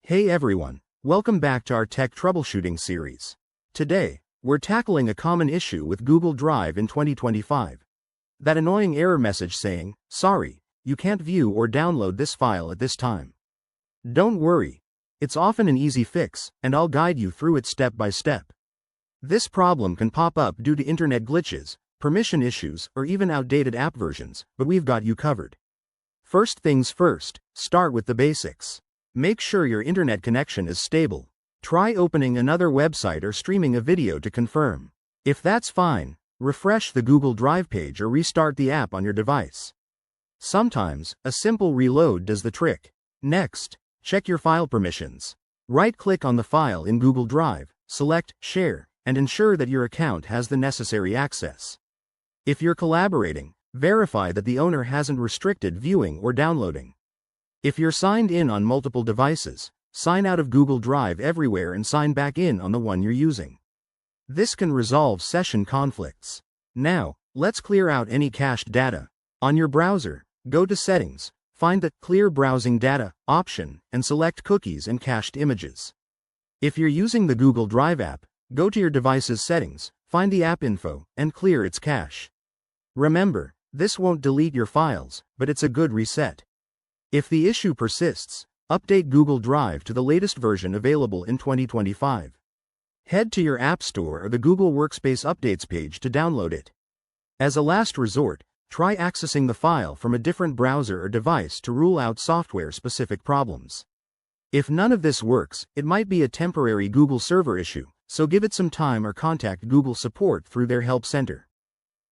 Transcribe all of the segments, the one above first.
Hey everyone, welcome back to our tech troubleshooting series. Today, we're tackling a common issue with Google Drive in 2025. That annoying error message saying, "Sorry, you can't view or download this file at this time." Don't worry, it's often an easy fix, and I'll guide you through it step by step. This problem can pop up due to internet glitches, permission issues, or even outdated app versions, but we've got you covered. First things first, start with the basics. Make sure your internet connection is stable. Try opening another website or streaming a video to confirm. If that's fine, refresh the Google Drive page or restart the app on your device. Sometimes, a simple reload does the trick. Next, check your file permissions. Right-click on the file in Google Drive, select Share, and ensure that your account has the necessary access. If you're collaborating, verify that the owner hasn't restricted viewing or downloading. If you're signed in on multiple devices, sign out of Google Drive everywhere and sign back in on the one you're using. This can resolve session conflicts. Now, let's clear out any cached data. On your browser, go to Settings, find the Clear Browsing Data option, and select Cookies and Cached Images. If you're using the Google Drive app, go to your device's settings, find the app info, and clear its cache. Remember, this won't delete your files, but it's a good reset. If the issue persists, update Google Drive to the latest version available in 2025. Head to your App Store or the Google Workspace Updates page to download it. As a last resort, try accessing the file from a different browser or device to rule out software-specific problems. If none of this works, it might be a temporary Google server issue, so give it some time or contact Google support through their help center.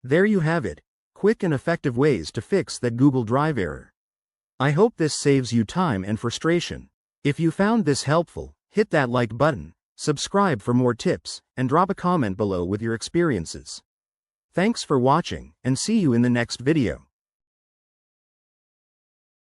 There you have it, quick and effective ways to fix that Google Drive error. I hope this saves you time and frustration. If you found this helpful, hit that like button, subscribe for more tips, and drop a comment below with your experiences. Thanks for watching, and see you in the next video.